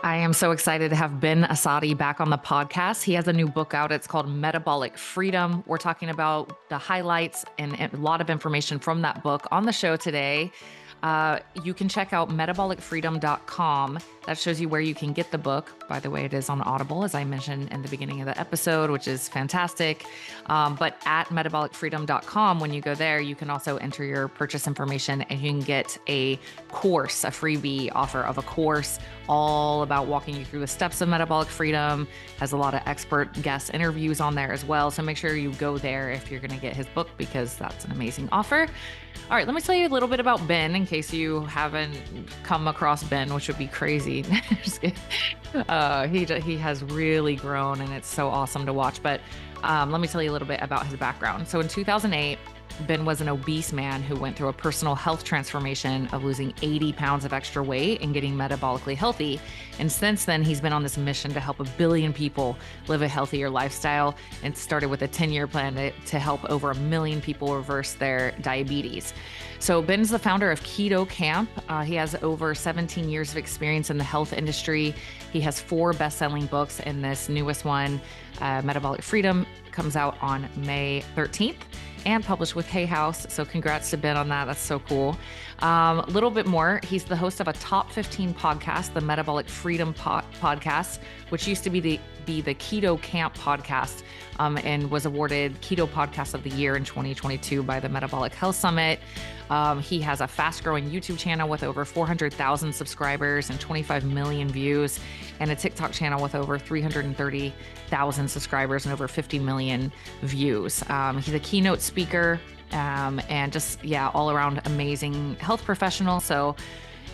I am so excited to have Ben Azadi back on the podcast. He has a new book out. It's called Metabolic Freedom. We're talking about the highlights and a lot of information from that book on the show today. You can check out metabolicfreedom.com. That shows you where you can get the book. By the way, it is on Audible, as I mentioned in the beginning of the episode, which is fantastic. But at metabolicfreedom.com, when you go there, you can also enter your purchase information and you can get a course, a freebie offer of a course all about walking you through the steps of metabolic freedom. Has a lot of expert guest interviews on there as well. So make sure you go there if you're going to get his book, because that's an amazing offer. All right, let me tell you a little bit about Ben in case you haven't come across Ben, which would be crazy. He has really grown and it's so awesome to watch. But let me tell you a little bit about his background. So in 2008, Ben was an obese man who went through a personal health transformation of losing 80 pounds of extra weight and getting metabolically healthy. And since then, he's been on this mission to help 1 billion people live a healthier lifestyle, and started with a 10-year plan to help over 1 million people reverse their diabetes. So Ben's the founder of Keto Kamp. He has over 17 years of experience in the health industry. He has 4 best-selling books, and this newest one, Metabolic Freedom, comes out on May 13th. And published with Hay House. So congrats to Ben on that. That's so cool. A little bit more. He's the host of a top 15 podcast, the Metabolic Freedom podcast, which used to be the Keto Kamp podcast, and was awarded Keto Podcast of the Year in 2022 by the Metabolic Health Summit. He has a fast-growing YouTube channel with over 400,000 subscribers and 25 million views, and a TikTok channel with over 330,000 subscribers and over 50 million views. He's a keynote speaker, and just, all around amazing health professional. So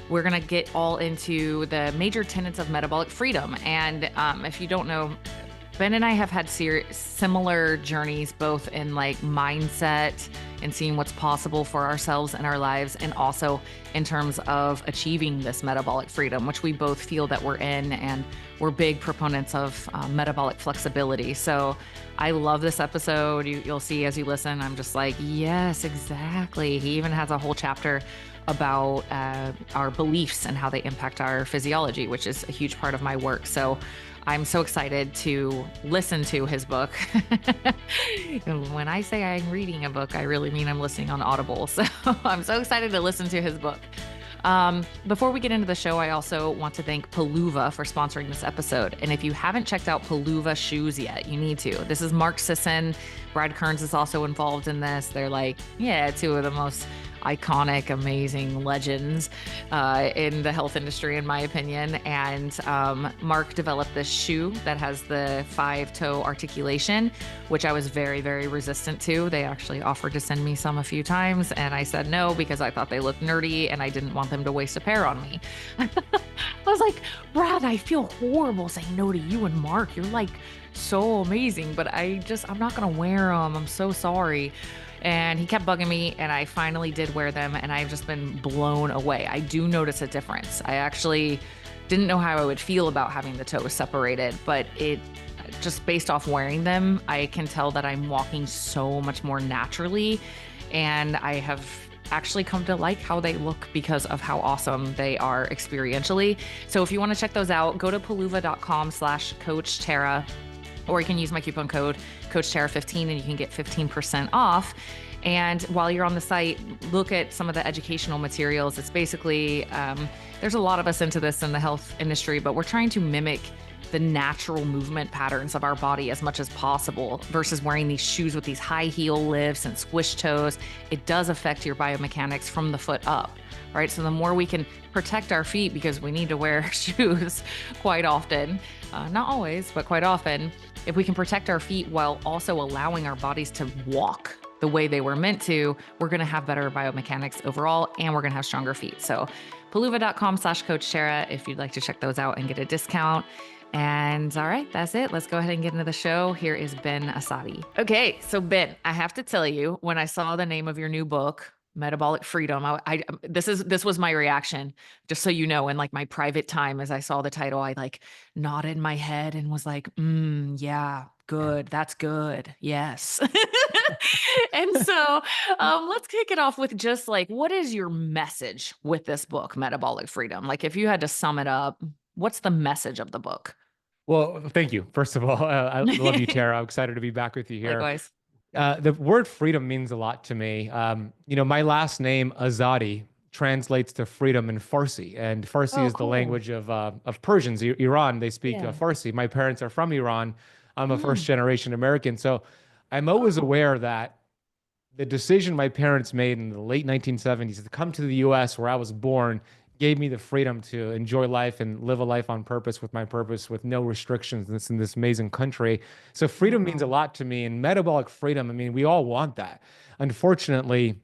we're going to get all into the major tenets of metabolic freedom. And if you don't know, Ben and I have had similar journeys, both in like mindset and seeing what's possible for ourselves and our lives, and also in terms of achieving this metabolic freedom, which we both feel that we're in, and we're big proponents of metabolic flexibility. So I love this episode. You'll see as you listen, I'm just like, yes, exactly. He even has a whole chapter about our beliefs and how they impact our physiology, which is a huge part of my work. So I'm so excited to listen to his book. When I say I'm reading a book, I really mean I'm listening on Audible. So I'm so excited to listen to his book. Before we get into the show, I also want to thank Palooza for sponsoring this episode. And if you haven't checked out Palooza shoes yet, you need to. This is Mark Sisson. Brad Kearns is also involved in this. They're like, 2 of the most iconic, amazing legends in the health industry, in my opinion. And Mark developed this shoe that has the 5-toe articulation, which I was very, very resistant to. They actually offered to send me some a few times, and I said no because I thought they looked nerdy and I didn't want them to waste a pair on me. I was like, Brad, I feel horrible saying no to you and Mark. You're like so amazing, but I'm not going to wear them. I'm so sorry. And he kept bugging me, and I finally did wear them, and I've just been blown away. I do notice a difference. I actually didn't know how I would feel about having the toes separated, but it just based off wearing them, I can tell that I'm walking so much more naturally, and I have actually come to like how they look because of how awesome they are experientially. So if you want to check those out, go to palooza.com/Coach Tara, or you can use my coupon code CoachTara15 and you can get 15% off. And while you're on the site, look at some of the educational materials. It's basically, there's a lot of us into this in the health industry, but we're trying to mimic the natural movement patterns of our body as much as possible versus wearing these shoes with these high heel lifts and squish toes. It does affect your biomechanics from the foot up, right? So the more we can protect our feet, because we need to wear shoes quite often, not always, but quite often, if we can protect our feet while also allowing our bodies to walk the way they were meant to, we're going to have better biomechanics overall, and we're going to have stronger feet. So palooza.com/Coach Tara if you'd like to check those out and get a discount. And all right, that's it. Let's go ahead and get into the show. Here is Ben Azadi. Okay, so Ben, I have to tell you, when I saw the name of your new book, Metabolic Freedom, this was my reaction, just so you know. In like my private time, as I saw the title, I like nodded my head and was like, yeah, good. That's good. Yes. And so let's kick it off with just like, what is your message with this book, Metabolic Freedom? Like if you had to sum it up, what's the message of the book? Well, thank you. First of all, I love you, Tara. I'm excited to be back with you here. Likewise. The word freedom means a lot to me. My last name, Azadi, translates to freedom in Farsi, and Farsi Oh, is the cool. language of Persians. Iran, they speak Yeah. Farsi. My parents are from Iran. I'm a first Mm. generation American, so I'm always Oh, aware that the decision my parents made in the late 1970s to come to the US where I was born gave me the freedom to enjoy life and live a life on purpose with my purpose with no restrictions in this amazing country. So freedom means a wow. lot to me, and metabolic freedom, I mean, we all want that. Unfortunately,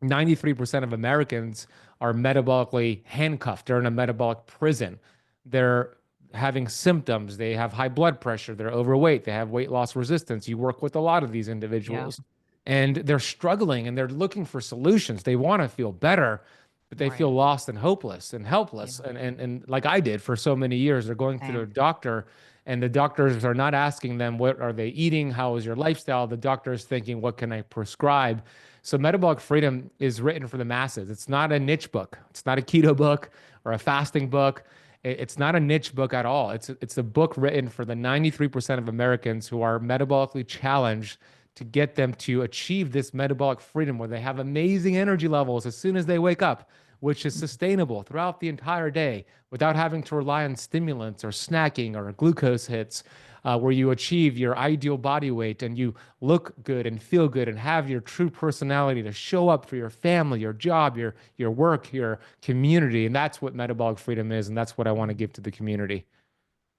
93% of Americans are metabolically handcuffed. They're in a metabolic prison. They're having symptoms. They have high blood pressure. They're overweight. They have weight loss resistance. You work with a lot of these Yeah. individuals, and they're struggling and they're looking for solutions. They want to feel better, but they feel Right. lost and hopeless and Yeah. helpless. And like I did for so many years, they're going to their Same. doctor, and the doctors are not asking them, what are they eating? How is your lifestyle? The doctor is thinking, what can I prescribe? So Metabolic Freedom is written for the masses. It's not a niche book. It's not a keto book or a fasting book. It's not a niche book at all. It's a book written for the 93% of Americans who are metabolically challenged to get them to achieve this metabolic freedom where they have amazing energy levels as soon as they wake up, which is sustainable throughout the entire day without having to rely on stimulants or snacking or glucose hits, where you achieve your ideal body weight and you look good and feel good and have your true personality to show up for your family, your job, your work, your community. And that's what metabolic freedom is. And that's what I want to give to the community.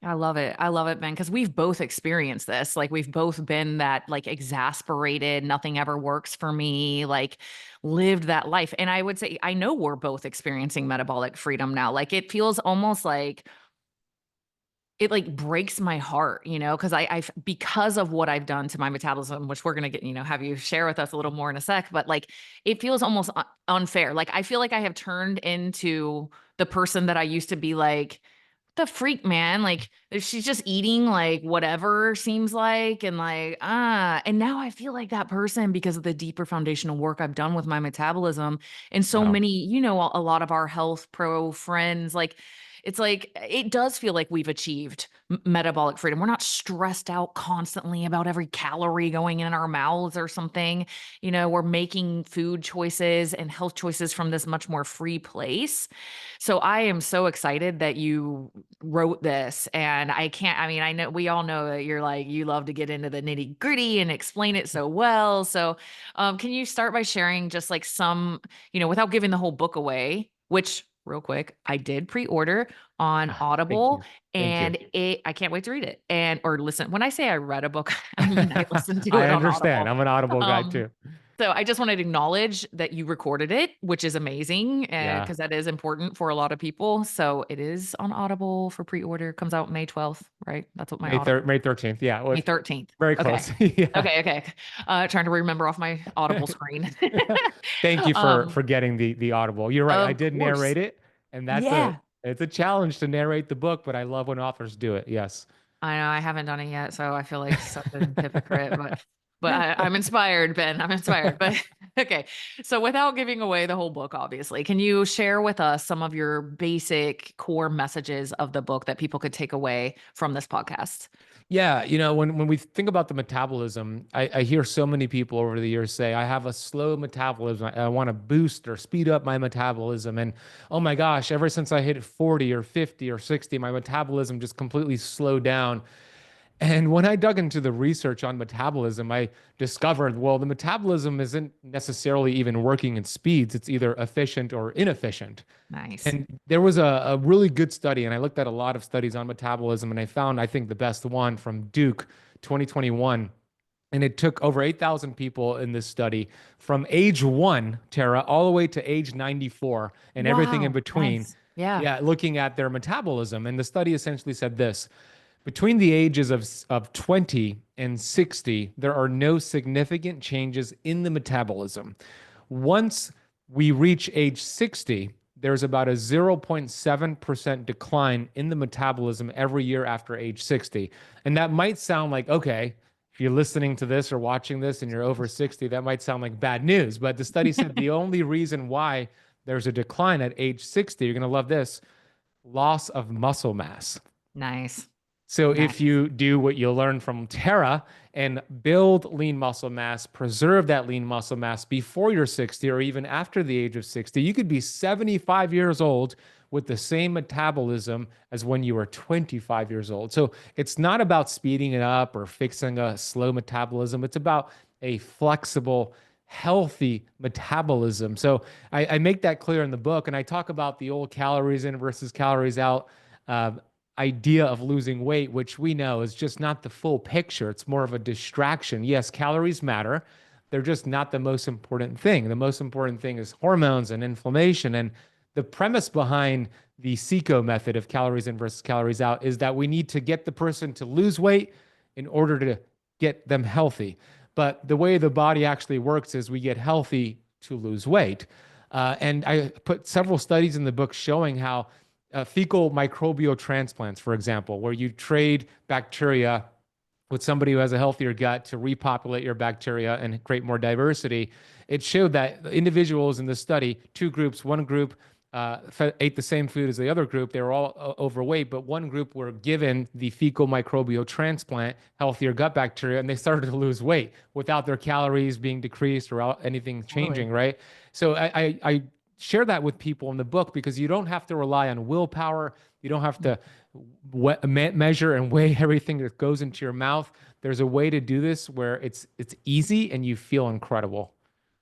I love it. I love it, Ben, because we've both experienced this. Like we've both been that like exasperated, nothing ever works for me, like lived that life. And I would say I know we're both experiencing metabolic freedom now. Like it feels almost like it like breaks my heart, because I've because of what I've done to my metabolism, which we're gonna get, have you share with us a little more in a sec, but like it feels almost unfair. Like I feel like I have turned into the person that I used to be like, the freak, man. Like she's just eating like whatever seems like, and like, and now I feel like that person because of the deeper foundational work I've done with my metabolism and so Wow. many, a lot of our health pro friends, like, it's like it does feel like we've achieved metabolic freedom. We're not stressed out constantly about every calorie going in our mouths or something. We're making food choices and health choices from this much more free place. So I am so excited that you wrote this. And I mean, I know we all know that you're like, you love to get into the nitty gritty and explain it so well. So can you start by sharing just like some, without giving the whole book away, which real quick, I did pre-order on Thank Audible you. Thank you. and I can't wait to read it or listen. When I say I read a book, I mean I listened to I it on understand. Audible. I'm an Audible guy Um, too. so I just wanted to acknowledge that you recorded it, which is amazing, Yeah. because that is important for a lot of people. So it is on Audible for pre-order. Comes out May 12th, right? That's what my Audible. May 13th. Yeah. May With 13th. very Okay. close. Yeah. Okay, okay. Trying to remember off my Audible screen. Thank you Um, for getting the Audible. You're right. I of did course. narrate it, and Yeah. it's a challenge to narrate the book, but I love when authors do it. Yes. I know I haven't done it yet, so I feel like such a hypocrite, but I'm inspired, Ben. I'm inspired. But okay. So without giving away the whole book, obviously, can you share with us some of your basic core messages of the book that people could take away from this podcast? Yeah, when we think about the metabolism, I hear so many people over the years say, I have a slow metabolism. I want to boost or speed up my metabolism. And oh my gosh, ever since I hit 40 or 50 or 60, my metabolism just completely slowed down. And when I dug into the research on metabolism, I discovered, well, the metabolism isn't necessarily even working in speeds. It's either efficient or inefficient. Nice. And there was a really good study, and I looked at a lot of studies on metabolism, and I found, I think, the best one from Duke 2021. And it took over 8,000 people in this study from age one, Tara, all the way to age 94 and everything in Wow. between. Nice. Yeah. Yeah, looking at their metabolism. And the study essentially said this: between the ages of 20 and 60, there are no significant changes in the metabolism. Once we reach age 60, there's about a 0.7% decline in the metabolism every year after age 60. And that might sound like, okay, if you're listening to this or watching this and you're over 60, that might sound like bad news. But the study said the only reason why there's a decline at age 60, you're going to love this, loss of muscle mass. Nice. So if Nice. you do what you learn from Tara and build lean muscle mass, preserve that lean muscle mass before you're 60 or even after the age of 60, you could be 75 years old with the same metabolism as when you were 25 years old. So it's not about speeding it up or fixing a slow metabolism. It's about a flexible, healthy metabolism. So I make that clear in the book, and I talk about the old calories in versus calories out uh, idea of losing weight, which we know is just not the full picture. It's more of a distraction. Yes, calories matter. They're just not the most important thing. The most important thing is hormones and inflammation. And the premise behind the CECO method of calories in versus calories out is that we need to get the person to lose weight in order to get them healthy. But the way the body actually works is we get healthy to lose weight. And I put several studies in the book showing how fecal microbial transplants, for example, where you trade bacteria with somebody who has a healthier gut to repopulate your bacteria and create more diversity. It showed that individuals in the study, two groups, one group ate the same food as the other group. They were all overweight, but one group were given the fecal microbial transplant, healthier gut bacteria, and they started to lose weight without their calories being decreased or anything Totally. changing, right? So I share that with people in the book because you don't have to rely on willpower. You don't have to measure and weigh everything that goes into your mouth. There's a way to do this where it's easy and you feel incredible.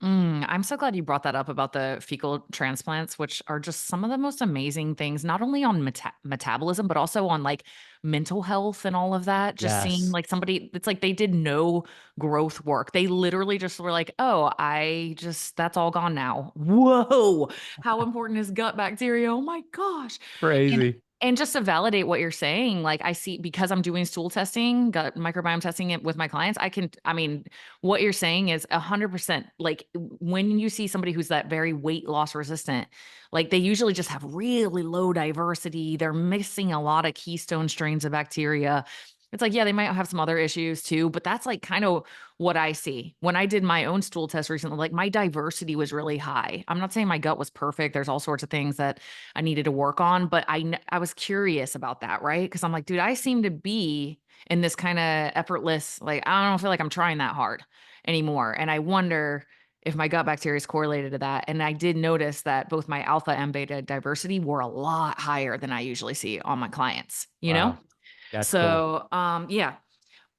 I'm so glad you brought that up about the fecal transplants, which are just some of the most amazing things, not only on metabolism, but also on like mental health and all of that. Just seeing Yes. like somebody, it's like they did no growth work. They literally just were like, oh, that's all gone now. Whoa. How important is gut bacteria? Oh my gosh. And Crazy. and just to validate what you're saying, like I see because I'm doing stool testing, gut microbiome testing it with my clients, I mean, what you're saying is 100% like when you see somebody who's that very weight loss resistant, like they usually just have really low diversity. They're missing a lot of keystone strains of bacteria. It's like, yeah, they might have some other issues too, but that's like kind of what I see. When I did my own stool test recently, like my diversity was really high. I'm not saying my gut was perfect. There's all sorts of things that I needed to work on, but I was curious about that, right? Because I'm like, dude, I seem to be in this kind of effortless, like I don't feel like I'm trying that hard anymore. And I wonder if my gut bacteria is correlated to that. And I did notice that both my alpha and beta diversity were a lot higher than I usually see on my clients, you know? Wow. That's cool. So, yeah.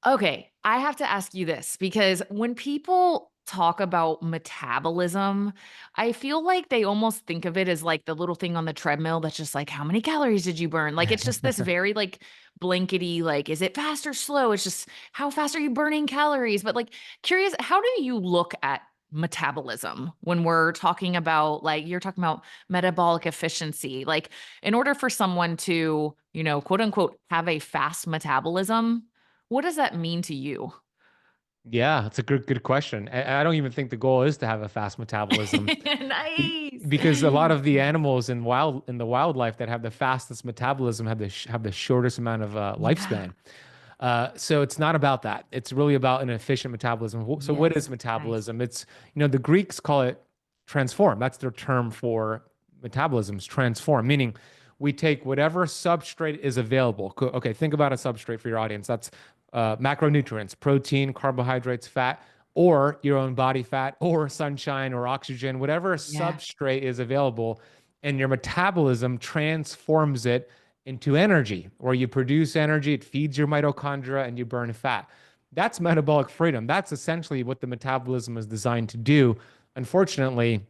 Okay, I have to ask you this because when people talk about metabolism, I feel like they almost think of it as like the little thing on the treadmill that's just like, how many calories did you burn? Like, it's just this very like blankety, like, is it fast or slow? It's just how fast are you burning calories? But like, curious, how do you look at metabolism when we're talking about like, you're talking about metabolic efficiency? Like, in order for someone to, quote unquote, have a fast metabolism, what does that mean to you? Yeah, it's a good question. I don't even think the goal is to have a fast metabolism Nice. because a lot of the animals in the wildlife that have the fastest metabolism have the shortest amount of Yeah. lifespan. So it's not about that. It's really about an efficient metabolism. So what is Yes. Nice. metabolism? It's, the Greeks call it transform. That's their term for metabolisms, transform, meaning we take whatever substrate is available. Okay, think about a substrate for your audience. That's macronutrients, protein, carbohydrates, fat, or your own body fat, or sunshine, or oxygen, whatever Yeah. substrate is available, and your metabolism transforms it into energy, where you produce energy, it feeds your mitochondria, and you burn fat. That's metabolic freedom. That's essentially what the metabolism is designed to do. Unfortunately,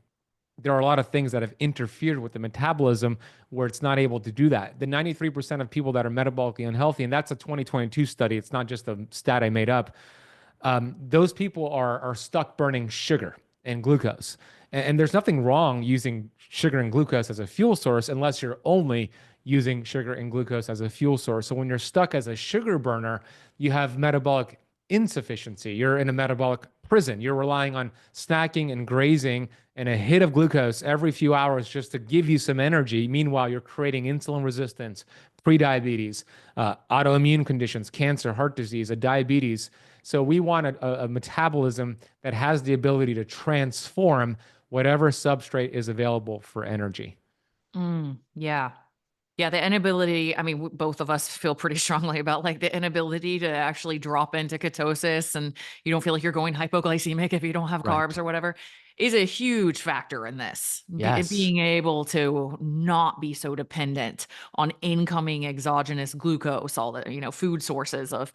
there are a lot of things that have interfered with the metabolism where it's not able to do that. The 93% of people that are metabolically unhealthy, and that's a 2022 study, it's not just a stat I made up, those people are stuck burning sugar and glucose. And there's nothing wrong using sugar and glucose as a fuel source unless you're only using sugar and glucose as a fuel source. So when you're stuck as a sugar burner, you have metabolic insufficiency. You're in a metabolic prison. You're relying on snacking and grazing and a hit of glucose every few hours just to give you some energy. Meanwhile, you're creating insulin resistance, prediabetes, autoimmune conditions, cancer, heart disease, a diabetes. So we want a metabolism that has the ability to transform whatever substrate is available for energy. Yeah. Yeah, the inability, I mean, both of us feel pretty strongly about like the inability to actually drop into ketosis, and you don't feel like you're going hypoglycemic if you don't have carbs Right. or whatever, is a huge factor in this. Yes. Being able to not be so dependent on incoming exogenous glucose, all the, food sources of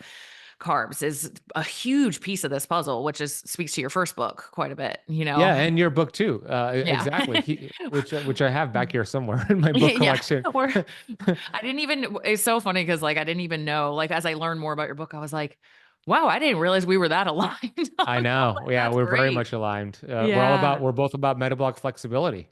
carbs is a huge piece of this puzzle, which is speaks to your first book quite a bit. Yeah, and your book too. Yeah. Exactly. Which I have back here somewhere in my book Yeah, collection. I didn't even it's so funny because, like, I didn't even know, like, as I learned more about your book, I was like, "Wow, I didn't realize we were that aligned I on all know. that." Yeah, That's we're very great. much aligned. Yeah. We're both about metabolic flexibility.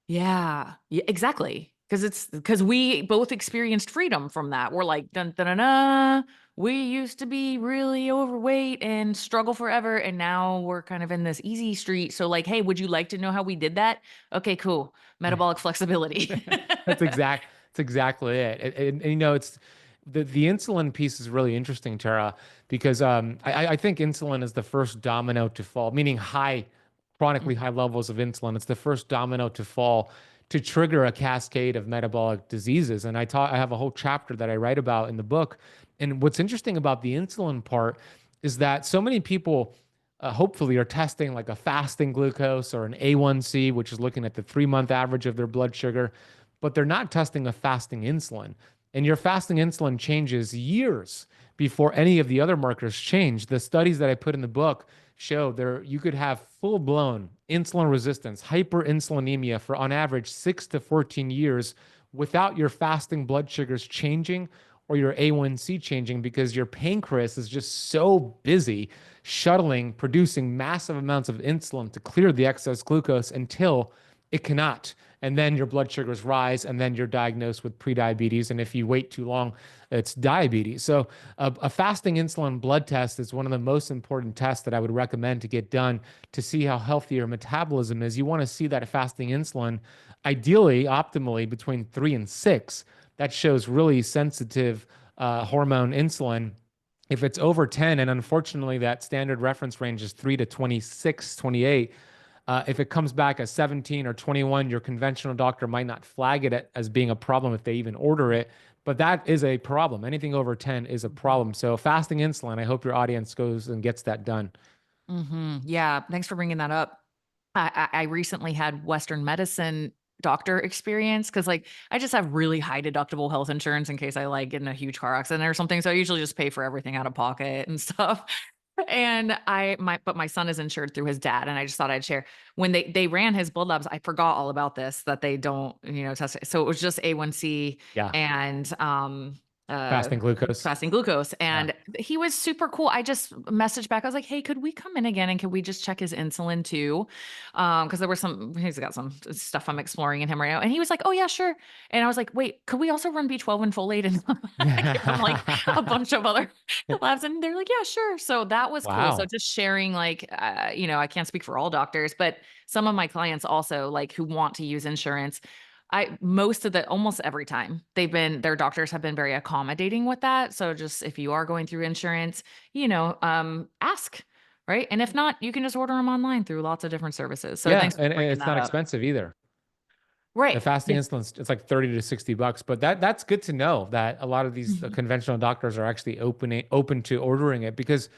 Yeah. Yeah, exactly. Because we both experienced freedom from that. We're like, "Dun, dun, dun, dun. We used to be really overweight and struggle forever, and now we're kind of in this easy street. So, like, hey, would you like to know how we did that? Okay, cool. Metabolic flexibility." That's exactly it. And, it's the insulin piece is really interesting, Tara, because I think insulin is the first domino to fall, meaning chronically high levels of insulin. It's the first domino to fall to trigger a cascade of metabolic diseases. And I have a whole chapter that I write about in the book. And what's interesting about the insulin part is that so many people hopefully are testing like a fasting glucose or an A1C, which is looking at the 3 month average of their blood sugar, but they're not testing a fasting insulin. And your fasting insulin changes years before any of the other markers change. The studies that I put in the book show there you could have full-blown insulin resistance, hyperinsulinemia for on average 6 to 14 years without your fasting blood sugars changing or your A1C changing because your pancreas is just so busy shuttling, producing massive amounts of insulin to clear the excess glucose until it cannot. And then your blood sugars rise, and then you're diagnosed with prediabetes. And if you wait too long, it's diabetes. So, a fasting insulin blood test is one of the most important tests that I would recommend to get done to see how healthy your metabolism is. You want to see that fasting insulin, ideally, optimally, between 3 and 6. That shows really sensitive hormone insulin. If it's over 10, and unfortunately that standard reference range is 3 to 26, 28, if it comes back as 17 or 21, your conventional doctor might not flag it as being a problem if they even order it, but that is a problem. Anything over 10 is a problem. So fasting insulin, I hope your audience goes and gets that done. Yeah, thanks for bringing that up. I recently had Western medicine doctor experience because, like, I just have really high deductible health insurance in case I like get in a huge car accident or something. So I usually just pay for everything out of pocket and stuff. And but my son is insured through his dad, and I just thought I'd share. When they ran his blood labs, I forgot all about this, that they don't, test it. So it was just A1C Yeah. and uh Fasting glucose. fasting glucose, Yeah. and he was super cool. I just messaged back. I was like, "Hey, could we come in again and could we just check his insulin too?" Because there was he's got some stuff I'm exploring in him right now, and he was like, "Oh yeah, sure." And I was like, "Wait, could we also run B12 and folate and give him like a bunch of other labs?" And they're like, "Yeah, sure." So that was cool. So Wow. just sharing, like, I can't speak for all doctors, but some of my clients also, like, who want to use insurance, almost every time their doctors have been very accommodating with that. So just if you are going through insurance, ask, right? And if not, you can just order them online through lots of different services. So Yeah, thanks for and bringing it's that not up. expensive either. The Right. fasting Yeah. insulin, it's like 30 to $60, but that's good to know that a lot of these Mhm. conventional doctors are actually open to ordering it because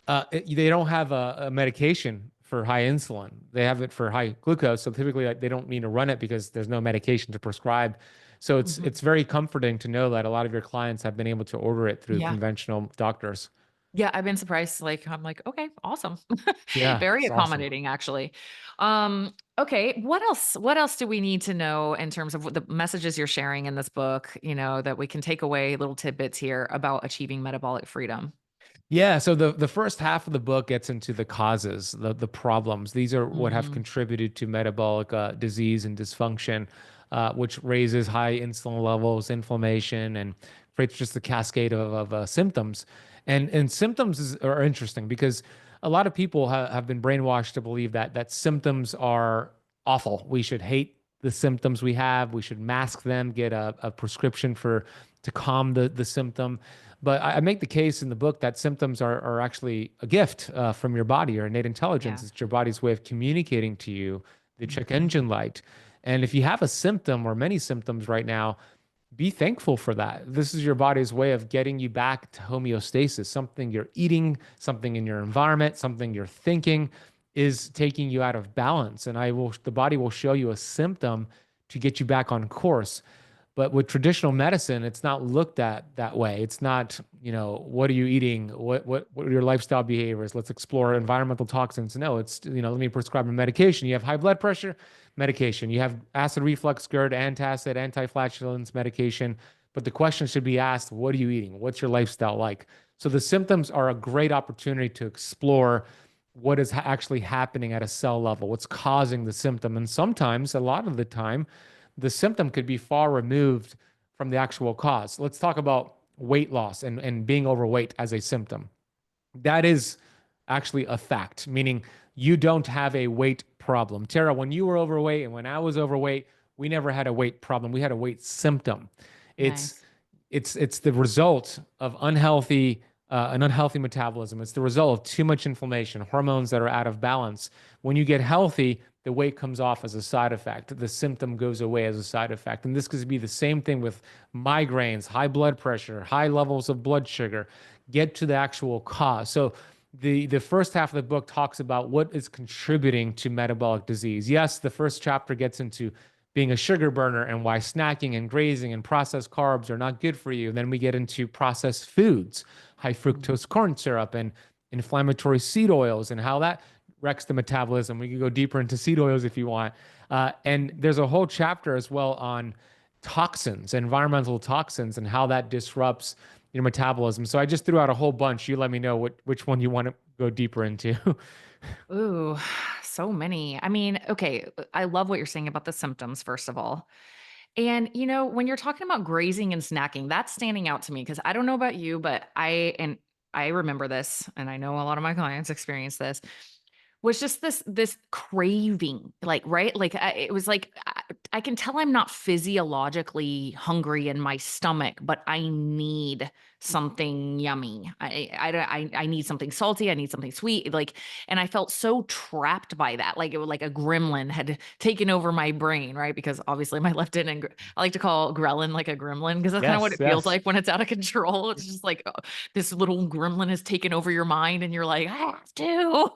they don't have a medication for high insulin. They have it for high glucose. So typically, like, they don't need to run it because there's no medication to prescribe. So it's Mhm. very comforting to know that a lot of your clients have been able to order it through Yeah. conventional doctors. Yeah, I've been surprised. Like, I'm like, okay, awesome. Yeah, Very it's awesome. accommodating, actually. Okay, what else? What else do we need to know in terms of what the messages you're sharing in this book, that we can take away little tidbits here about achieving metabolic freedom? Yeah, so the first half of the book gets into the causes, the problems. These are what have Mhm. contributed to metabolic disease and dysfunction, which raises high insulin levels, inflammation, and creates just a cascade of symptoms. And symptoms are interesting because a lot of people have been brainwashed to believe that symptoms are awful. We should hate the symptoms we have. We should mask them, get a prescription to calm the symptom. But I make the case in the book that symptoms are actually a gift from your body or innate Yeah. intelligence. It's your body's way of communicating to you, the check Mhm. engine light. And if you have a symptom or many symptoms right now, be thankful for that. This is your body's way of getting you back to homeostasis. Something you're eating, something in your environment, something you're thinking is taking you out of balance. And the body will show you a symptom to get you back on course. But with traditional medicine, it's not looked at that way. It's not, what are you eating? What are your lifestyle behaviors? Let's explore environmental toxins. No, it's, let me prescribe a medication. You have high blood pressure, medication. You have acid reflux, GERD, antacid, antiflatulence medication. But the question should be asked, what are you eating? What's your lifestyle like? So the symptoms are a great opportunity to explore what is actually happening at a cell level, what's causing the symptom. And sometimes, a lot of the time, the symptom could be far removed from the actual cause. Let's talk about weight loss and being overweight as a symptom. That is actually a fact, meaning you don't have a weight problem. Tara, when you were overweight and when I was overweight, we never had a weight problem. We had a weight symptom. It's Nice. it's the result of an unhealthy metabolism. It's the result of too much inflammation, hormones that are out of balance. When you get healthy, the weight comes off as a side effect. The symptom goes away as a side effect. And this could be the same thing with migraines, high blood pressure, high levels of blood sugar. Get to the actual cause. So the first half of the book talks about what is contributing to metabolic disease. Yes, the first chapter gets into being a sugar burner and why snacking and grazing and processed carbs are not good for you. Then we get into processed foods, high fructose corn syrup and inflammatory seed oils and how that wrecks the metabolism. We can go deeper into seed oils if you want. And there's a whole chapter as well on toxins, environmental toxins, and how that disrupts your metabolism. So I just threw out a whole bunch. You let me know which one you want to go deeper into. Ooh, so many. I mean, okay, I love what you're saying about the symptoms, first of all. And, when you're talking about grazing and snacking, that's standing out to me because I don't know about you, but I remember this, and I know a lot of my clients experience this. Was just this craving, like, right? Like, it was like, I can tell I'm not physiologically hungry in my stomach, but I need something yummy. I need something salty, I need something sweet, like, and I felt so trapped by that, like, it was like a gremlin had taken over my brain, right? Because obviously my leptin and I like to call ghrelin like a gremlin because that's kinda what Yes, it feels yes. like when it's out of control. It's just like, this little gremlin has taken over your mind and you're like, "I have to."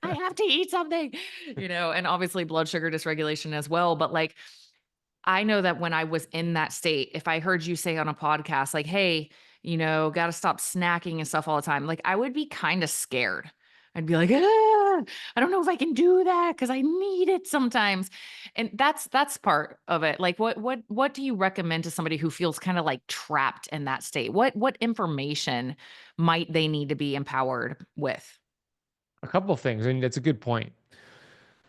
I have to eat something, and obviously blood sugar dysregulation as well. But like, I know that when I was in that state, if I heard you say on a podcast, like, hey, got to stop snacking and stuff all the time, like, I would be kind of scared. I'd be like, "Ah, I don't know if I can do that because I need it sometimes." And that's part of it. Like, what do you recommend to somebody who feels kind of like trapped in that state? What information might they need to be empowered with? A couple of things, and that's a good point.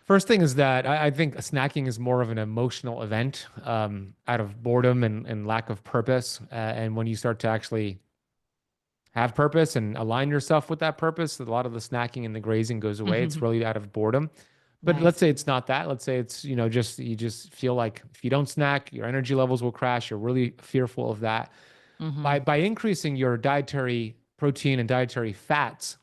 First thing is that I think snacking is more of an emotional event out of boredom and lack of purpose. And when you start to actually have purpose and align yourself with that purpose, a lot of the snacking and the grazing goes away. It's really out of boredom. But let's Nice. say it's not that. Let's say it's, just you just feel like if you don't snack, your energy levels will crash. You're really fearful of that. By Mhm. by increasing your dietary protein and dietary fats,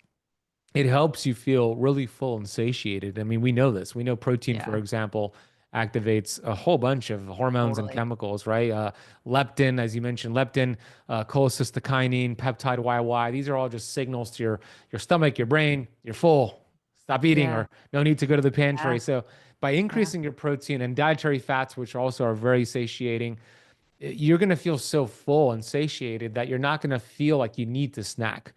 it helps you feel really full and satiated. I mean, we know this. We know protein, for Yeah, example, activates a whole bunch of hormones and totally. chemicals, right? Leptin, as you mentioned, leptin, cholecystokinin, peptide YY. These are all just signals to your stomach, your brain, you're full. Stop eating, Yeah, or no need to go to the pantry. yeah, So by yeah. increasing your protein and dietary fats, which also are very satiating, you're going to feel so full and satiated that you're not going to feel like you need to snack.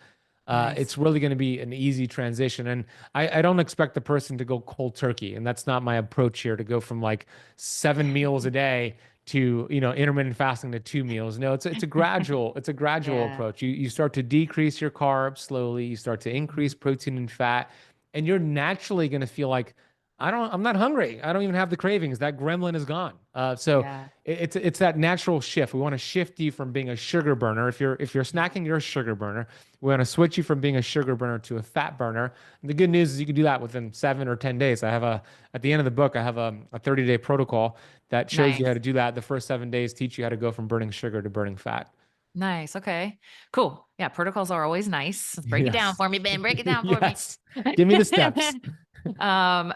Nice. It's really going to be an easy transition. And I don't expect the person to go cold turkey. And that's not my approach here to go from like 7 meals a day to, intermittent fasting to 2 meals. No, it's a gradual Yeah. approach. You start to decrease your carbs slowly, you start to increase Mhm. protein and fat, and you're naturally going to feel like, I'm not hungry. I don't even have the cravings. That gremlin is gone. So Yeah. it's that natural shift. We want to shift you from being a sugar burner. If you're snacking, you're a sugar burner. We want to switch you from being a sugar burner to a fat burner. And the good news is you can do that within 7 or 10 days. At the end of the book, I have a 30-day protocol that shows you how Nice. to do that. The first 7 days teach you how to go from burning sugar to burning fat. Nice. Okay. Cool. Yeah, protocols are always nice. Break it down Yes. for me, Ben. Break it down for me. Yes. Give me the steps.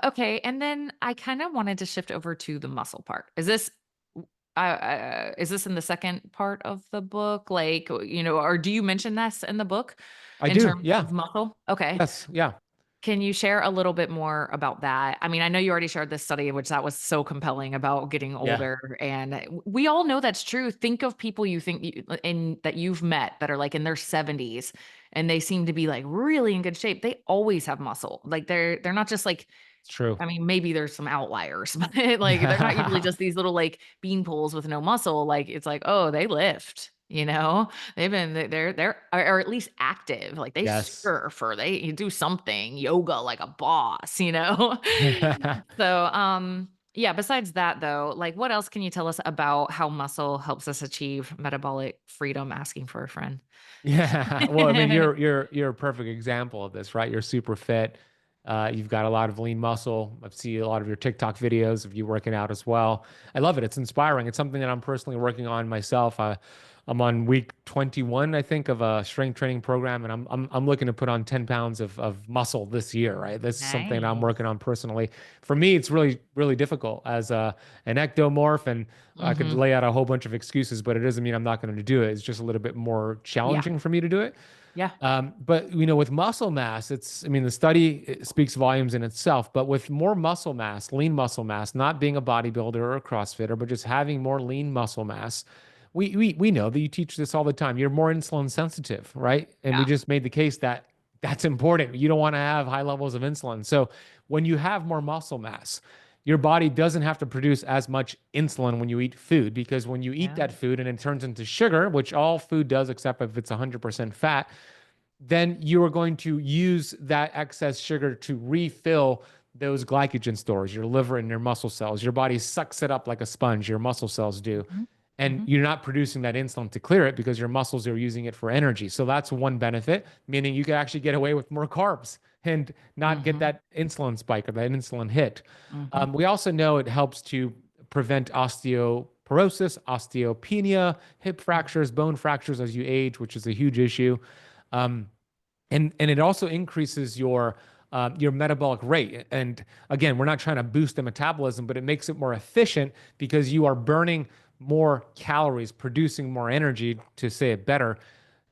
Okay, and then I kinda wanted to shift over to the muscle part. Is this Is this in the second part of the book? Like, or do you mention this in the book I in do. terms Yeah. of muscle? Okay. Yes. Yeah. Can you share a little bit more about that? I mean, I know you already shared this study, which that was so compelling about getting Yeah. older, and we all know that's true. Think of people you think that you've met that are like in their 70s, and they seem to be like really in good shape. They always have muscle. Like they're not just like, It's true. I mean, maybe there's some outliers, but like they're not usually just these little like bean poles with no muscle. Like it's like, oh, they lift, they're or at least active. Like they Yes. surf or they do something, yoga like a boss. So yeah, besides that though, like what else can you tell us about how muscle helps us achieve metabolic freedom? Asking for a friend. Yeah. Well, I mean, you're a perfect example of this, right? You're super fit. You've got a lot of lean muscle. I've seen a lot of your TikTok videos of you working out as well. I love it. It's inspiring. It's something that I'm personally working on myself. I'm on week 21, I think, of a strength training program, and I'm looking to put on 10 pounds of muscle this year, right? This is something that I'm Nice. working on personally. For me, it's really, really difficult as an ectomorph, and I could Hmm. lay out a whole bunch of excuses, but it doesn't mean I'm not going to do it. It's just a little bit more Yeah. challenging for me to do it. Yeah. But with muscle mass, I mean, the study speaks volumes in itself, but with more muscle mass, lean muscle mass, not being a bodybuilder or a CrossFitter, but just having more lean muscle mass, we know that you teach this all the time. You're more insulin sensitive, right? And we Yeah. just made the case that that's important. You don't want to have high levels of insulin. So when you have more muscle mass, your body doesn't have to produce as much insulin when you eat food, because when you eat Yeah. that food and it turns into sugar, which all food does except if it's 100% fat, then you are going to use that excess sugar to refill those glycogen stores, your liver and your muscle cells. Your body sucks it up like a sponge, your muscle cells do. Mhm. And Mhm. you're not producing that insulin to clear it because your muscles are using it for energy. So that's one benefit, meaning you can actually get away with more carbs and not get Mhm. that insulin spike or that insulin hit. Mhm. We also know it helps to prevent osteoporosis, osteopenia, hip fractures, bone fractures as you age, which is a huge issue. Um, and it also increases your metabolic rate. And again, we're not trying to boost the metabolism, but it makes it more efficient because you are burning more calories, producing more energy, to say it better,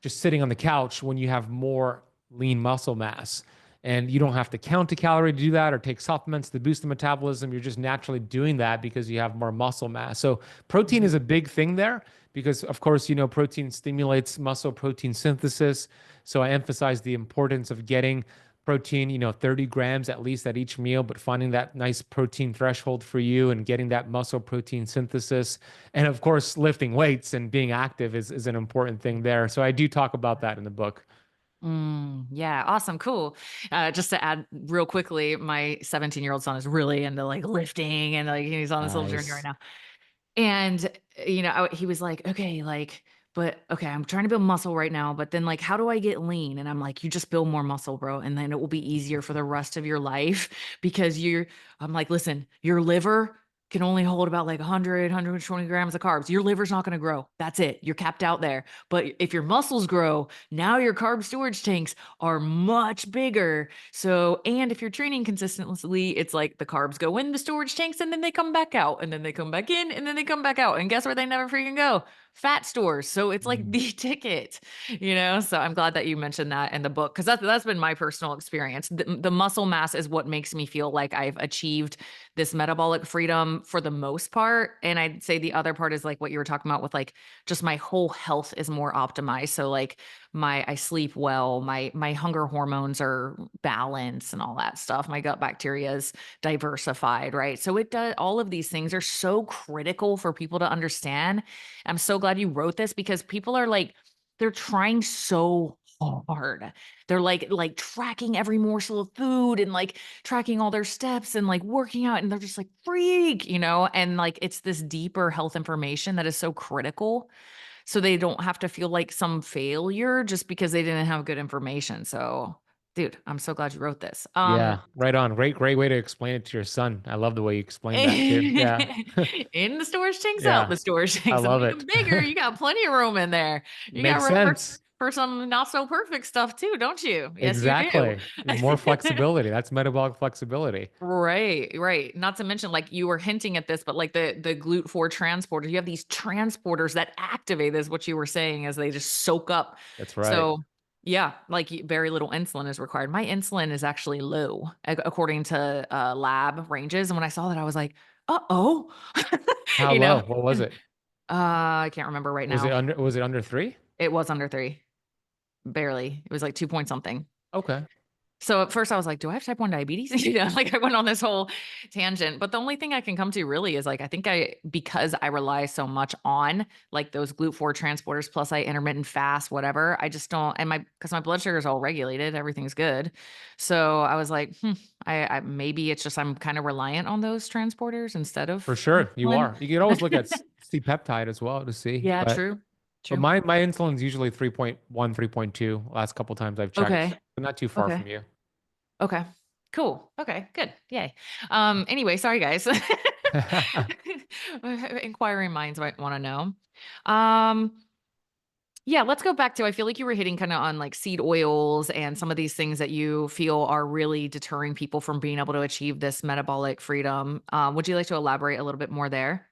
just sitting on the couch when you have more lean muscle mass. And you don't have to count a calorie to do that or take supplements to boost the metabolism. You're just naturally doing that because you have more muscle mass. So protein Mhm. is a big thing there because, of course, protein stimulates muscle protein synthesis. So I emphasize the importance of getting protein, 30 grams at least at each meal, but finding that nice protein threshold for you and getting that muscle protein synthesis. And of course, lifting weights and being active is an important thing there. So I do talk about that in the book. Yeah, awesome, cool. Just to add real quickly, my 17-year-old son is really into like lifting and like he's on this little journey right Nice. now. And, he was like, "Okay, like, but okay, I'm trying to build muscle right now, but then like, how do I get lean?" And I'm like, "You just build more muscle, bro, and then it will be easier for the rest of your life because I'm like, listen, your liver can only hold about like 100, 120 grams of carbs. Your liver's not going to grow. That's it. You're capped out there. But if your muscles grow, now your carb storage tanks are much bigger. So, and if you're training consistently, it's like the carbs go in the storage tanks and then they come back out and then they come back in and then they come back out. And guess where they never freaking go? Fat stores. So it's like Mm. the ticket. So I'm glad that you mentioned that in the book because that's been my personal experience. The muscle mass is what makes me feel like I've achieved this metabolic freedom for the most part. And I'd say the other part is like what you were talking about with like just my whole health is more optimized. So like I sleep well, my hunger hormones are balanced and all that stuff. My gut bacteria is diversified, right? So it does, all of these things are so critical for people to understand. I'm so glad you wrote this because people are like they're trying so hard. They're like tracking every morsel of food and like tracking all their steps and like working out and they're just like freak, and like it's this deeper health information that is so critical so they don't have to feel like some failure just because they didn't have good information. So, dude, I'm so glad you wrote this. Yeah, right on. Great way to explain it to your son. I love the way you explained that too. Yeah. In the storage tanks, out Yeah. the storage I tanks, and love make them it. bigger. You got plenty of room in there. You got Makes room for sense. for some not so perfect stuff too, don't you? Yes, you do. Exactly. More flexibility. That's metabolic flexibility. Right, right. Not to mention, like you were hinting at this, but like the GLUT4 transporters, you have these transporters that activate this, what you were saying is they just soak up. That's right. So yeah, like very little insulin is required. My insulin is actually low according to lab ranges. And when I saw that, I was like, uh-oh, How you low? know, What was it? I can't remember right now. Was it under 3? It was under 3, barely. It was like 2 point something. Okay. So at first I was like, do I have type 1 diabetes? Like I went on this whole tangent. But the only thing I can come to really is like, I think because I rely so much on like those GLUT4 transporters, plus I intermittent fast, whatever, I just don't, and because my blood sugar is all regulated, everything's good. So I was like, I maybe it's just, I'm kind of reliant on those transporters instead For of sure, you insulin. are. You can always look at C-peptide as well to see. Yeah, But true. but True. my insulin's usually 3.1, 3.2 last couple times I've checked. Okay. So not too far Okay. from you. Okay. Cool. Okay, good. Yay. Anyway, sorry guys. Inquiring minds might want to know. Um, yeah, let's go back to, I feel like you were hitting kind of on like seed oils and some of these things that you feel are really deterring people from being able to achieve this metabolic freedom. Would you like to elaborate a little bit more there?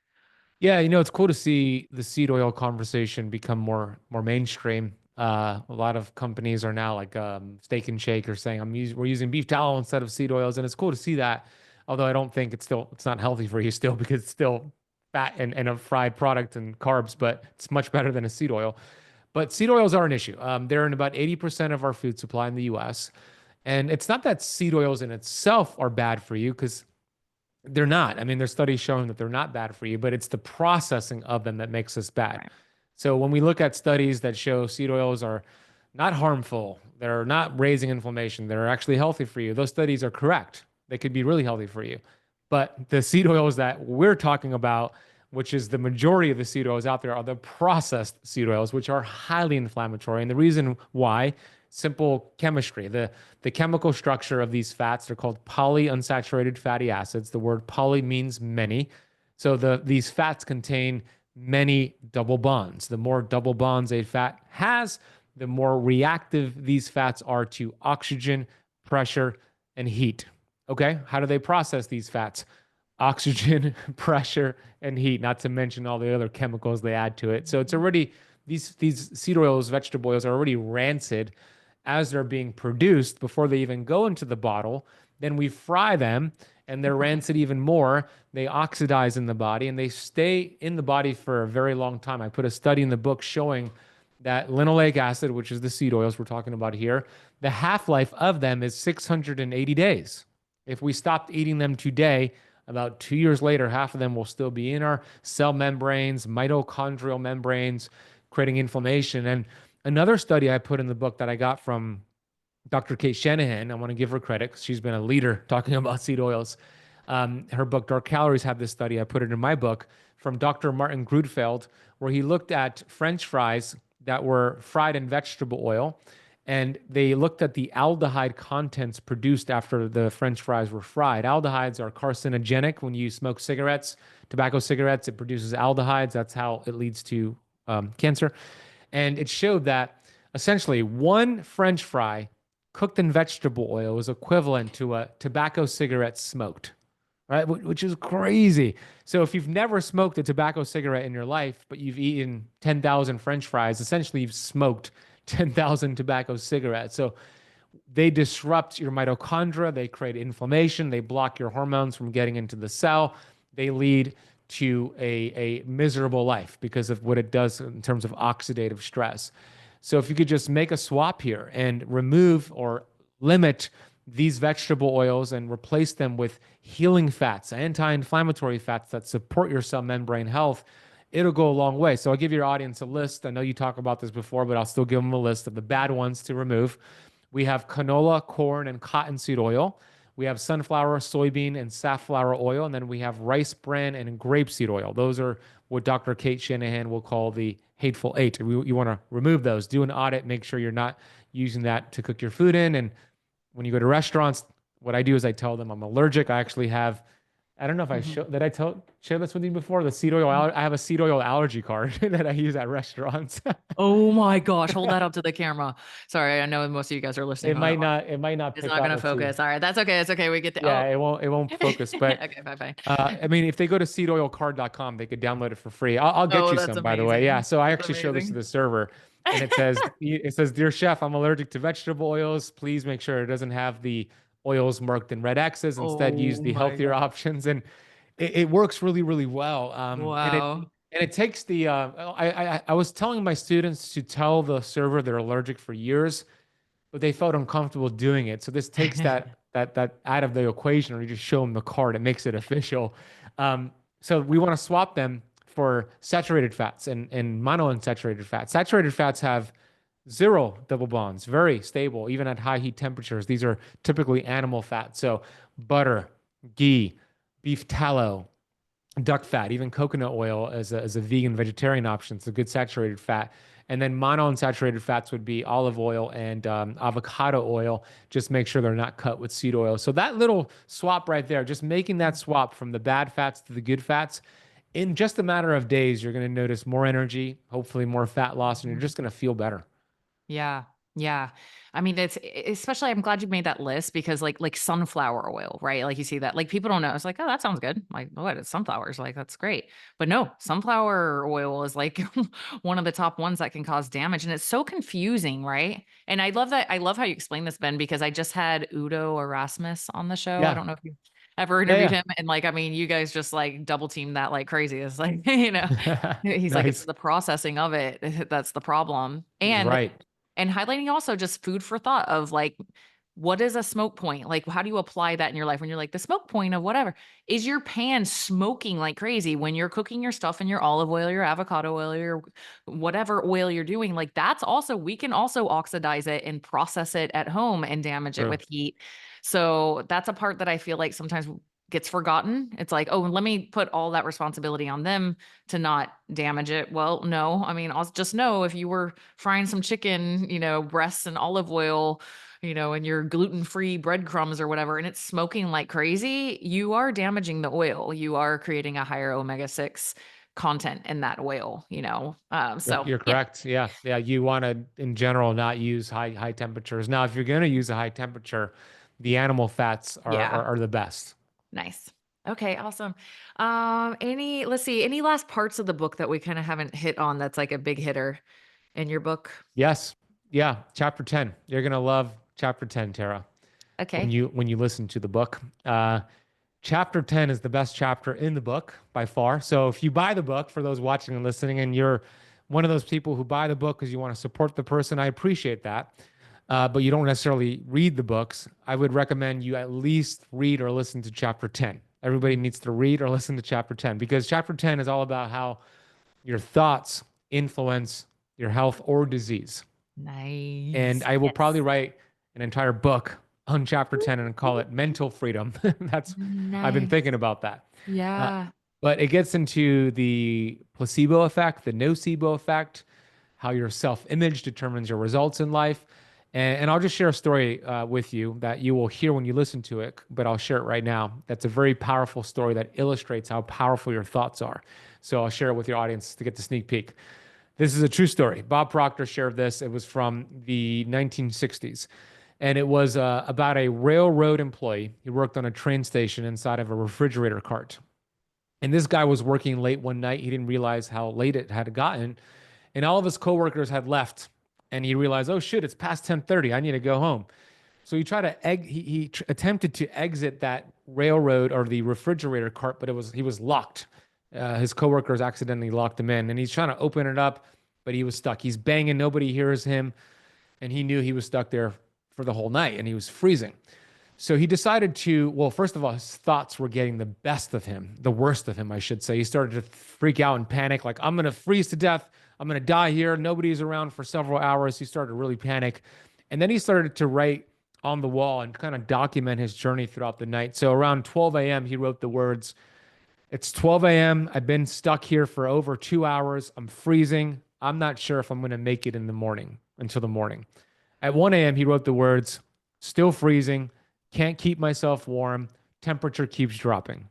Yeah, it's cool to see the seed oil conversation become more mainstream. A lot of companies are now like Steak and Shake are saying we're using beef tallow instead of seed oils, and it's cool to see that. Although I don't think it's not healthy for you still because it's still fat and a fried product and carbs, but it's much better than a seed oil. But seed oils are an issue. They're in about 80% of our food supply in the US. And it's not that seed oils in itself are bad for you because they're not. I mean, there's studies showing that they're not bad for you, but it's the processing of them that makes us bad. Right. So when we look at studies that show seed oils are not harmful, they're not raising inflammation, they're actually healthy for you, those studies are correct. They could be really healthy for you. But the seed oils that we're talking about, which is the majority of the seed oils out there, are the processed seed oils, which are highly inflammatory. And the reason why, simple chemistry, the chemical structure of these fats, they're called polyunsaturated fatty acids. The word poly means many. So these fats contain many double bonds. The more double bonds a fat has, the more reactive these fats are to oxygen, pressure, and heat. Okay, how do they process these fats? Oxygen, pressure, and heat, not to mention all the other chemicals they add to it. So it's already, these seed oils, vegetable oils are already rancid as they're being produced before they even go into the bottle. Then we fry them and they're rancid even more. They oxidize in the body and they stay in the body for a very long time. I put a study in the book showing that linoleic acid, which is the seed oils we're talking about here, the half-life of them is 680 days. If we stopped eating them today, about 2 years later, half of them will still be in our cell membranes, mitochondrial membranes, creating inflammation. And another study I put in the book that I got from Dr. Kate Shanahan, I want to give her credit because she's been a leader talking about seed oils. Her book, Dark Calories, had this study. I put it in my book from Dr. Martin Grudfeld, where he looked at French fries that were fried in vegetable oil. And they looked at the aldehyde contents produced after the French fries were fried. Aldehydes are carcinogenic. When you smoke cigarettes, tobacco cigarettes, it produces aldehydes. That's how it leads to cancer. And it showed that essentially one French fry cooked in vegetable oil was equivalent to a tobacco cigarette smoked, right? Which is crazy. So if you've never smoked a tobacco cigarette in your life, but you've eaten 10,000 French fries, essentially you've smoked 10,000 tobacco cigarettes. So they disrupt your mitochondria, they create inflammation, they block your hormones from getting into the cell, they lead to a miserable life because of what it does in terms of oxidative stress. So if you could just make a swap here and remove or limit these vegetable oils and replace them with healing fats, anti-inflammatory fats that support your cell membrane health, it'll go a long way. So I'll give your audience a list. I know you talked about this before, but I'll still give them a list of the bad ones to remove. We have canola, corn, and cottonseed oil. We have sunflower, soybean, and safflower oil. And then we have rice bran and grapeseed oil. Those are what Dr. Kate Shanahan will call the hateful eight. You want to remove those. Do an audit. Make sure you're not using that to cook your food in. And when you go to restaurants, what I do is I tell them I'm allergic. I actually have I don't know if I Mhm. showed, did I tell share this with you before? The seed oil, I have a seed oil allergy card that I use at restaurants. Oh my gosh, hold that up to the camera. Sorry, I know most of you guys are listening on that one. It might not It's pick not out gonna what you, focus. All right, that's okay. It's okay. We get the yeah, it won't focus. But Okay, bye bye. I mean, if they go to seedoilcard.com, they could download it for free. I'll get Oh, you that's some, by the way. Yeah. amazing. So I That's actually show this to amazing. the server, and it says, "Dear chef, I'm allergic to vegetable oils. Please make sure it doesn't have the oils marked in red X's. Instead, use Oh the my healthier God. options." And it works really, really well. Wow. And it takes the I was telling my students to tell the server they're allergic for years, but they felt uncomfortable doing it. So this takes that out of the equation, or you just show them the card. It makes it official. So we want to swap them for saturated fats and monounsaturated fats. Saturated fats have zero double bonds, very stable, even at high heat temperatures. These are typically animal fats. So butter, ghee, beef tallow, duck fat, even coconut oil as a vegan vegetarian option. It's a good saturated fat. And then monounsaturated fats would be olive oil and avocado oil. Just make sure they're not cut with seed oil. So that little swap right there, just making that swap from the bad fats to the good fats, in just a matter of days, you're going to notice more energy, hopefully more fat loss, and you're just going to feel better. Yeah. Yeah. I mean, it's especially I'm glad you made that list because like sunflower oil, right? Like you see that like people don't know. It's like, oh, that sounds good. Like, what? It's sunflowers. Like, that's great. But no, sunflower oil is like one of the top ones that can cause damage. And it's so confusing, right? And I love that. I love how you explain this, Ben, because I just had Udo Erasmus on the show. I Yeah. don't know if you ever interviewed Yeah. him. And like, I mean, you guys just like double team that like crazy. It's like, Yeah. he's like, it's Nice. the processing of it that's the problem. He's right. And highlighting also just food for thought of like, what is a smoke point? Like, how do you apply that in your life when you're like, the smoke point of whatever? Is your pan smoking like crazy when you're cooking your stuff in your olive oil, your avocado oil, your whatever oil you're doing? Like, that's also, we can also oxidize it and process it at home and damage it True. with heat. So that's a part that I feel like sometimes gets forgotten. It's like, oh, let me put all that responsibility on them to not damage it. Well, no, I mean, I'll just know if you were frying some chicken, breasts and olive oil, and your gluten-free breadcrumbs or whatever, and it's smoking like crazy, you are damaging the oil. You are creating a higher omega-6 content in that oil. So You're yeah, correct. Yeah. Yeah. You want to, in general, not use high temperatures. Now, if you're going to use a high temperature, the animal fats yeah, are the best. nice. Okay, awesome. Let's see, any last parts of the book that we kind of haven't hit on that's like a big hitter in your book? Yes. Yeah. Chapter 10. You're going to love chapter 10, Tara, Okay. when you listen to the book. Chapter 10 is the best chapter in the book by far. So if you buy the book, for those watching and listening, and you're one of those people who buy the book because you want to support the person, I appreciate that. But you don't necessarily read the books. I would recommend you at least read or listen to chapter 10. Everybody needs to read or listen to chapter 10 because chapter 10 is all about how your thoughts influence your health or disease. And Nice. I will probably Yes. write an entire book on chapter 10 and call it Mental Freedom. That's, I've been Nice. thinking about that. Uh, Yeah. but it gets into the placebo effect, the nocebo effect, how your self image determines your results in life. And I'll just share a story with you that you will hear when you listen to it, but I'll share it right now. That's a very powerful story that illustrates how powerful your thoughts are. So I'll share it with your audience to get the sneak peek. This is a true story. Bob Proctor shared this. It was from the 1960s. And it was about a railroad employee. He worked on a train station inside of a refrigerator cart. And this guy was working late one night. He didn't realize how late it had gotten. And all of his coworkers had left. And he realized, oh shit, it's past 10:30. I need to go home. So he tried to attempted to exit that railroad or the refrigerator cart, but he was locked. His coworkers accidentally locked him in, and he's trying to open it up, but he was stuck. He's banging, nobody hears him, and he knew he was stuck there for the whole night, and he was freezing. So he decided to, well, first of all, his thoughts were getting the best of him, the worst of him, I should say. He started to freak out and panic, like, I'm going to freeze to death. I'm going to die here. Nobody's around for several hours. He started to really panic. And then he started to write on the wall and kind of document his journey throughout the night. So around 12 a.m., he wrote the words, it's 12 a.m. I've been stuck here for over 2 hours. I'm freezing. I'm not sure if I'm going to make it in the morning until the morning. At 1 a.m., he wrote the words, still freezing. Can't keep myself warm. Temperature keeps dropping.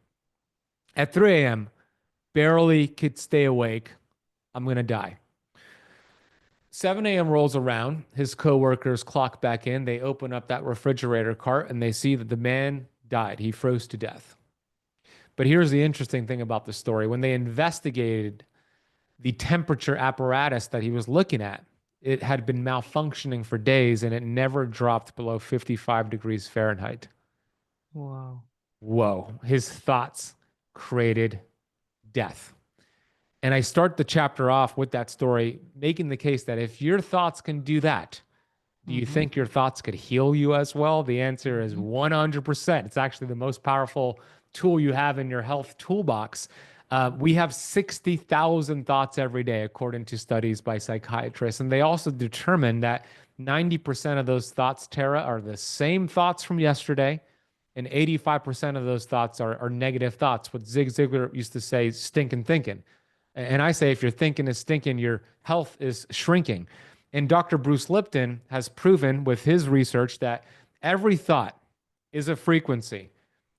At 3 a.m., barely could stay awake. I'm going to die. 7 a.m. rolls around. His coworkers clock back in. They open up that refrigerator cart and they see that the man died. He froze to death. But here's the interesting thing about the story. When they investigated the temperature apparatus that he was looking at, it had been malfunctioning for days and it never dropped below 55 degrees Fahrenheit. Wow. Whoa. His thoughts created death. And I start the chapter off with that story, making the case that if your thoughts can do that, do you think your thoughts could heal you as well? The answer is 100%. It's actually the most powerful tool you have in your health toolbox. We have 60,000 thoughts every day, according to studies by psychiatrists. And they also determine that 90% of those thoughts, Tara, are the same thoughts from yesterday. And 85% of those thoughts are negative thoughts, what Zig Ziglar used to say, stinking thinking. And I say, if your thinking is stinking, your health is shrinking. And Dr. Bruce Lipton has proven with his research that every thought is a frequency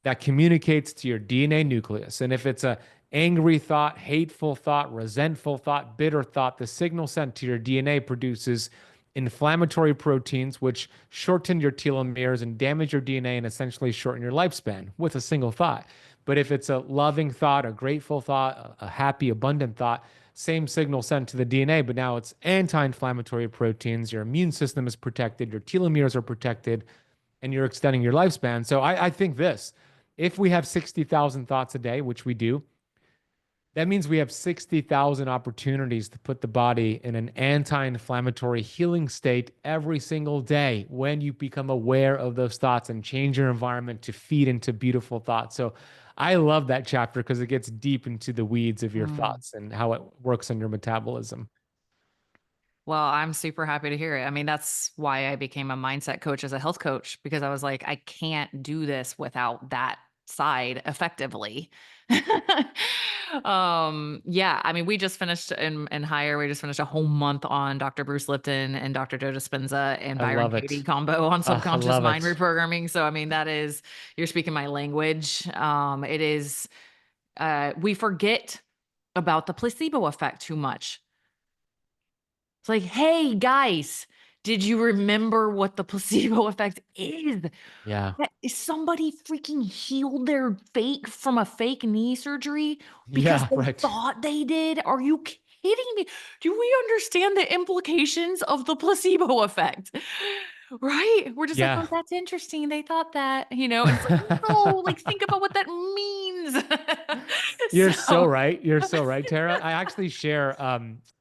that communicates to your DNA nucleus. And if it's a angry thought, hateful thought, resentful thought, bitter thought, the signal sent to your DNA produces inflammatory proteins, which shorten your telomeres and damage your DNA and essentially shorten your lifespan with a single thought. But if it's a loving thought, a grateful thought, a happy, abundant thought, same signal sent to the DNA, but now it's anti-inflammatory proteins. Your immune system is protected, your telomeres are protected, and you're extending your lifespan. So I think this, if we have 60,000 thoughts a day, which we do, that means we have 60,000 opportunities to put the body in an anti-inflammatory healing state every single day when you become aware of those thoughts and change your environment to feed into beautiful thoughts. So I love that chapter because it gets deep into the weeds of your thoughts and how it works on your metabolism. Well, I'm super happy to hear it. I mean, that's why I became a mindset coach as a health coach, because I was like, I can't do this without that side effectively. Yeah, I mean, we just finished in Higher, we just finished a whole month on Dr. Bruce Lipton and Dr. Joe Dispenza and I Byron love Katie it. combo on I subconscious love mind it. reprogramming. So, I mean, that is, you're speaking my language. It is, we forget about the placebo effect too much. It's like, hey, guys, did you remember what the placebo effect is? Yeah. That is somebody freaking healed their from a fake knee surgery because Yeah, they right. thought they did. Are you kidding me? Do we understand the implications of the placebo effect? Right? We're just like, Yeah. oh, that's interesting. They thought that, and it's like, no, like think about what that means. You're so So, right. You're so right, Tara. I actually share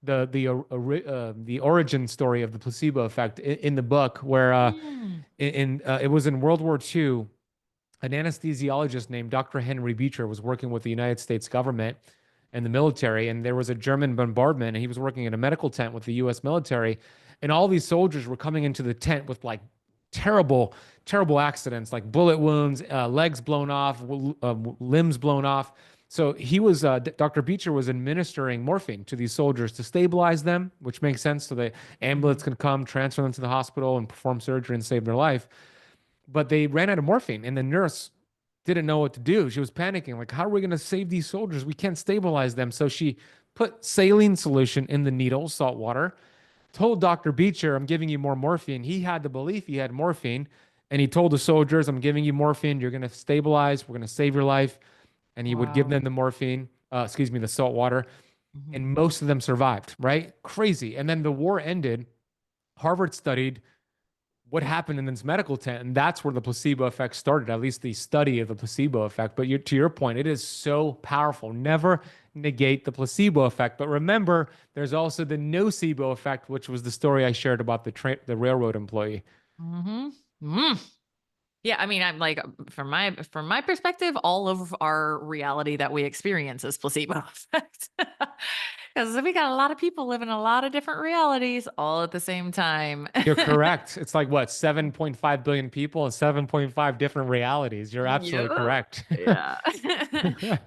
the origin story of the placebo effect in the book, where mm, it was in World War II. An anesthesiologist named Dr. Henry Beecher was working with the United States government and the military, and there was a German bombardment, and he was working in a medical tent with the U.S. military, and all these soldiers were coming into the tent with like terrible, terrible accidents, like bullet wounds, legs blown off, limbs blown off. So Dr. Beecher was administering morphine to these soldiers to stabilize them, which makes sense. So the ambulance mhm, can come, transfer them to the hospital, and perform surgery and save their life. But they ran out of morphine, and the nurse didn't know what to do. She was panicking, like, how are we going to save these soldiers? We can't stabilize them. So she put saline solution in the needles, salt water, told Dr. Beecher, I'm giving you more morphine. He had the belief he had morphine, and he told the soldiers, I'm giving you morphine. You're going to stabilize. We're going to save your life. And he would give wow. them the morphine, the salt water, Mhm. and most of them survived, right? Crazy. And then the war ended. Harvard studied what happened in this medical tent, and that's where the placebo effect started, at least the study of the placebo effect. But to your point, it is so powerful. Never negate the placebo effect. But remember, there's also the nocebo effect, which was the story I shared about the railroad employee. Mhm. Mm. Yeah, I mean, I'm like, from my perspective, all of our reality that we experience is placebo effect. Because we got a lot of people living a lot of different realities all at the same time. You're correct. It's like what, 7.5 billion people and 7.5 different realities. You're absolutely Yep. correct. Yeah.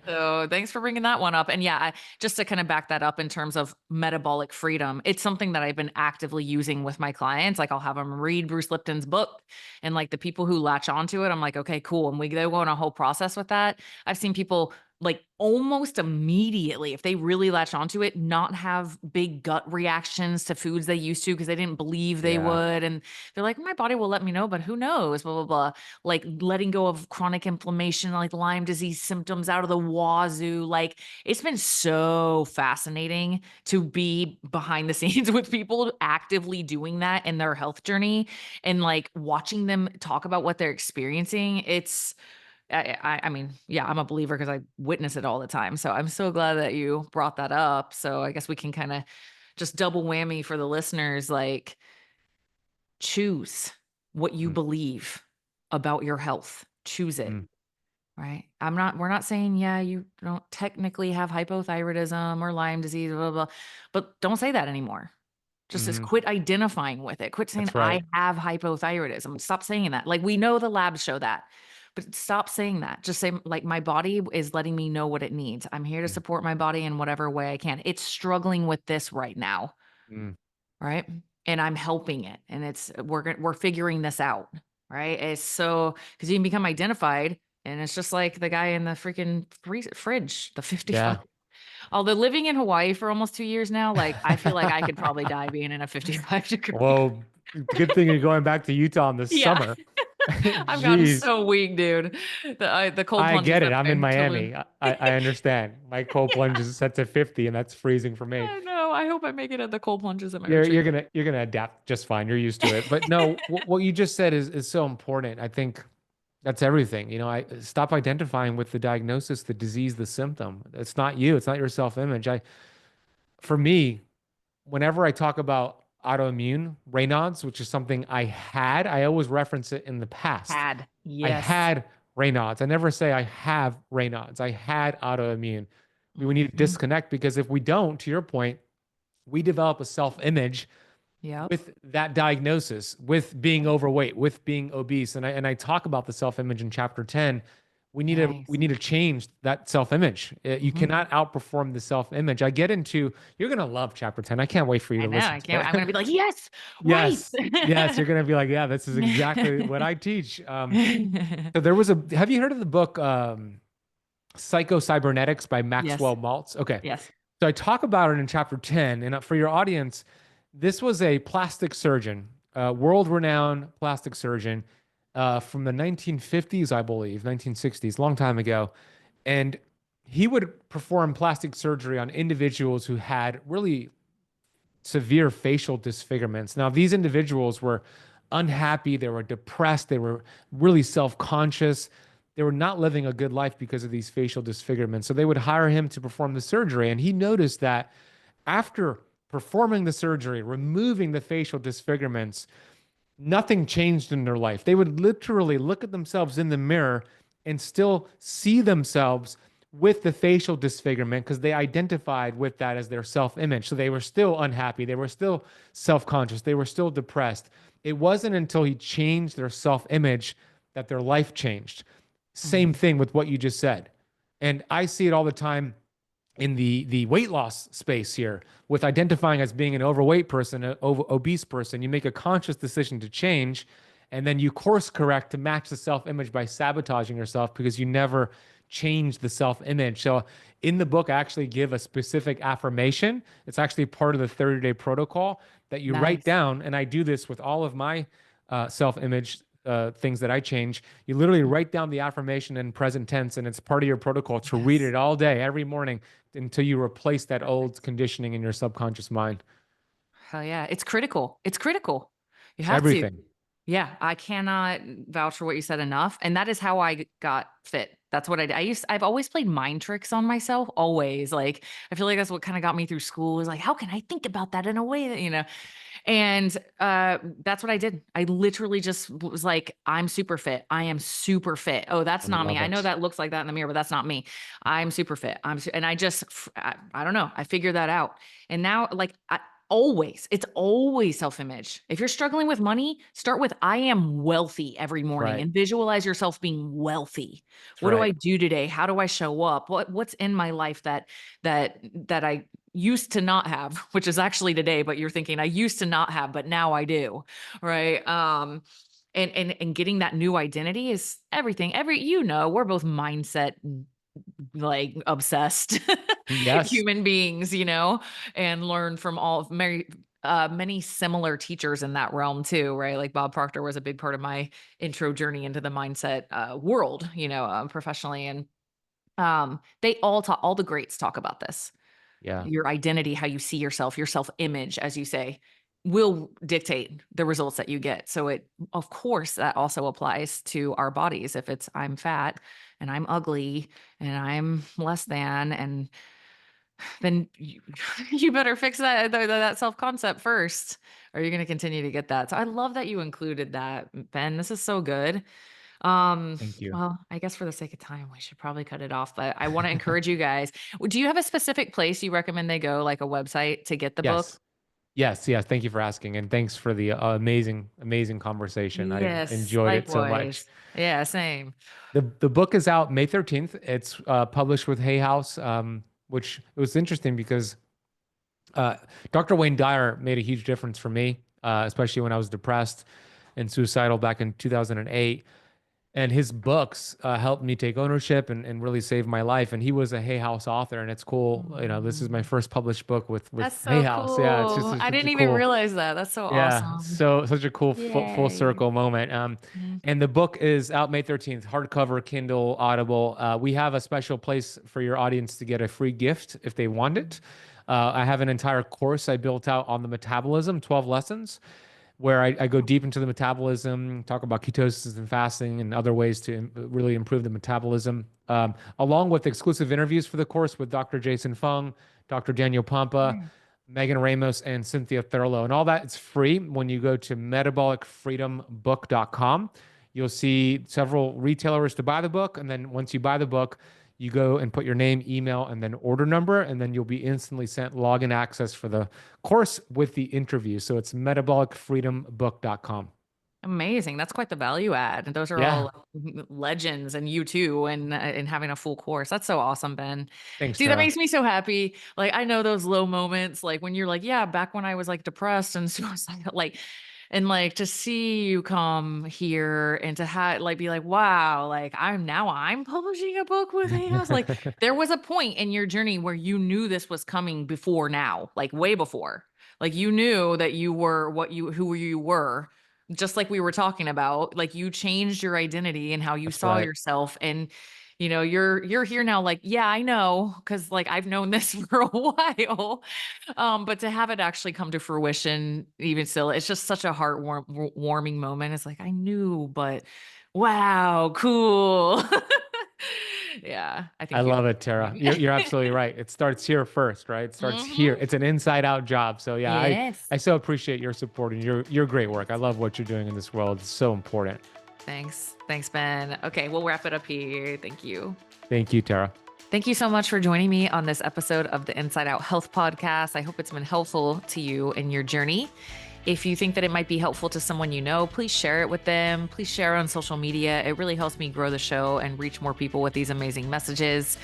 So thanks for bringing that one up. And yeah, just to kind of back that up in terms of metabolic freedom, it's something that I've been actively using with my clients. Like I'll have them read Bruce Lipton's book, and like the people who latch onto it, I'm like, okay, cool. And we go on a whole process with that. I've seen people like almost immediately, if they really latch onto it, not have big gut reactions to foods they used to because they didn't believe they Yeah. would. And they're like, my body will let me know, but who knows? Blah, blah, blah. Like letting go of chronic inflammation, like Lyme disease symptoms out of the wazoo. Like it's been so fascinating to be behind the scenes with people actively doing that in their health journey and like watching them talk about what they're experiencing. I mean, yeah, I'm a believer because I witness it all the time. So I'm so glad that you brought that up. So I guess we can kind of just double whammy for the listeners, like choose what you Mm, believe about your health. Choose it. mm, Right. We're not saying, yeah, you don't technically have hypothyroidism or Lyme disease, blah, blah, blah, but don't say that anymore. Just mhm. quit identifying with it. Quit saying, That's I right. have hypothyroidism. Stop saying that. Like we know the labs show that, but stop saying that. Just say, like, my body is letting me know what it needs. I'm here to Mm, support my body in whatever way I can. It's struggling with this right now. mm. Right. And I'm helping it. And we're figuring this out. Right. It's so, because you can become identified and it's just like the guy in the freaking fridge, the 55. Yeah. Although living in Hawaii for almost 2 years now, like, I feel like I could probably die being in a 55-degree. Well, good thing you're going back to Utah in the Yeah. summer. I've gotten Jeez. so weak, dude. The cold I plunges get it. have I'm in been killing. Miami. I understand. My cold Yeah, plunge is set to 50 and that's freezing for me. I know. I hope I make it at the cold plunges at my You're retreat. you're gonna you're gonna adapt just fine. You're used to it. But no, what you just said is so important. I think that's everything. You know, I stop identifying with the diagnosis, the disease, the symptom. It's not you. It's not your self-image. For me, whenever I talk about autoimmune Raynaud's, which is something I had, I always reference it in the past. Had. I Yes. had Raynaud's. I never say I have Raynaud's. I had autoimmune. We need to Mhm. disconnect because if we don't, to your point, we develop a self-image Yep. with that diagnosis, with being overweight, with being obese. And I talk about the self-image in chapter 10. We Nice. need to change that self-image. You Mhm. cannot outperform the self-image. I get into you're gonna love chapter 10. I can't wait for you I to know. listen I to can't. I'm it. gonna be like, yes, right. Yes. Yes, you're gonna be like, yeah, this is exactly what I teach. So there was a have you heard of the book Psycho-Cybernetics by Yes. Maxwell Maltz? Okay. Yes. So I talk about it in chapter 10. And for your audience, this was a plastic surgeon, world-renowned plastic surgeon from the 1950s, I believe, 1960s, long time ago. And he would perform plastic surgery on individuals who had really severe facial disfigurements. Now, these individuals were unhappy, they were depressed, they were really self-conscious. They were not living a good life because of these facial disfigurements. So they would hire him to perform the surgery. And he noticed that after performing the surgery, removing the facial disfigurements, nothing changed in their life. They would literally look at themselves in the mirror and still see themselves with the facial disfigurement because they identified with that as their self image. So they were still unhappy. They were still self conscious. They were still depressed. It wasn't until he changed their self image that their life changed. Same Mhm. thing with what you just said. And I see it all the time in the weight loss space here with identifying as being an overweight person, an obese person. You make a conscious decision to change, and then you course correct to match the self image by sabotaging yourself because you never change the self image. So in the book, I actually give a specific affirmation. It's actually part of the 30-day protocol that you write Nice. down. And I do this with all of my self image things that I change. You literally write down the affirmation in present tense, and it's part of your protocol to read Yes. it all day, every morning, until you replace that old Perfect. conditioning in your subconscious mind. Hell yeah. It's critical. It's critical. You It's have to. everything. Yeah, I cannot vouch for what you said enough, and that is how I got fit. That's what I did. I've always played mind tricks on myself, always. Like, I feel like that's what kinda got me through school is like, how can I think about that in a way that, and, that's what I did. I literally just was like, "I'm super fit. I am super fit. Oh, I that's not me. love I know it. that looks like that in the mirror, but that's not me. I'm super fit. And I just I don't know. I figured that out. And now, like, it's always self-image. If you're struggling with money, start with I am wealthy every That's morning right. and visualize yourself being wealthy. That's What do I right. do today? How do I show up? What's in my life that I used to not have, which is actually today, but you're thinking I used to not have, but now I do, right? And getting that new identity is everything. We're both mindset like obsessed Yes. human beings, and learn from many similar teachers in that realm too, right? Like Bob Proctor was a big part of my intro journey into the mindset world, professionally. And they all the greats talk about this. Yeah. Your identity, how you see yourself, your self-image, as you say, will dictate the results that you get. So of course, that also applies to our bodies. If it's I'm fat and I'm ugly and I'm less than, and then you better fix that self-concept first, or you're going to continue to get that. So I love that you included that, Ben. This is so good. Thank you. Well, I guess for the sake of time, we should probably cut it off, but I want to encourage you guys. Do you have a specific place you recommend they go, like a website to get the book? Yes. Yes. Yes. Thank you for asking. And thanks for the amazing conversation. I've Yes, enjoyed it so much. likewise. Yeah, same. The book is out May 13th. It's published with Hay House, which it was interesting because uh, Dr. Wayne Dyer made a huge difference for me, especially when I was depressed and suicidal back in 2008. And his books helped me take ownership and really save my life. And he was a Hay House author, and it's cool. This is my Mm, first published book that's with Hay so House. Yeah, it's just cool. I such a didn't even cool, realize that. That's so yeah, awesome. so such a cool full Yay. circle moment. Mhm. And the book is out May 13th, hardcover, Kindle, Audible. We have a special place for your audience to get a free gift if they want it. I have an entire course I built out on the metabolism, 12 lessons, where I go deep into the metabolism, talk about ketosis and fasting and other ways to really improve the metabolism, along with exclusive interviews for the course with Dr. Jason Fung, Dr. Daniel Pampa, Mm. Megan Ramos, and Cynthia Thurlow. And all that is free when you go to metabolicfreedombook.com. You'll see several retailers to buy the book. And then once you buy the book, you go and put your name, email, and then order number, and then you'll be instantly sent login access for the course with the interview. So it's metabolicfreedombook.com. Amazing. That's quite the value add. And those are Yeah. all legends, and you too, and having a full course. That's so awesome, Ben. Thanks, See, that Tara. makes me so happy. Like I know those low moments, like when you're like, yeah, back when I was like depressed and suicidal, like, and like to see you come here and to have like be like, wow, like I'm publishing a book with AOS. Like there was a point in your journey where you knew this was coming before now, like way before. Like you knew that you were who you were, just like we were talking about. Like you changed your identity and how you That's saw right. yourself. And you're here now, like, yeah, I know, because like I've known this for a while. But to have it actually come to fruition, even still, it's just such a warming moment. It's like I knew, but wow, cool. Yeah, I I think you love it, Tara. You're absolutely right. It starts here first, right? It starts here. hmm It's an inside out job. So yeah, I Yes. so appreciate your support and your great work. I love what you're doing in this world. It's so important. Thanks, Ben. Okay, we'll wrap it up here. Thank you. Thank you, Tara. Thank you so much for joining me on this episode of the Inside Out Health Podcast. I hope it's been helpful to you in your journey. If you think that it might be helpful to someone you know, please share it with them. Please share on social media. It really helps me grow the show and reach more people with these amazing messages.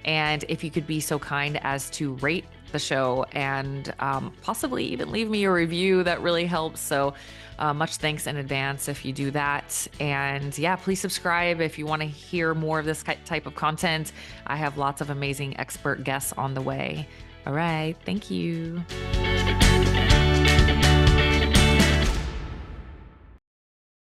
And if you could be so kind as to rate the show and possibly even leave me a review, that really helps. So much thanks in advance if you do that. And yeah, please subscribe if you want to hear more of this type of content. I have lots of amazing expert guests on the way. All right. Thank you.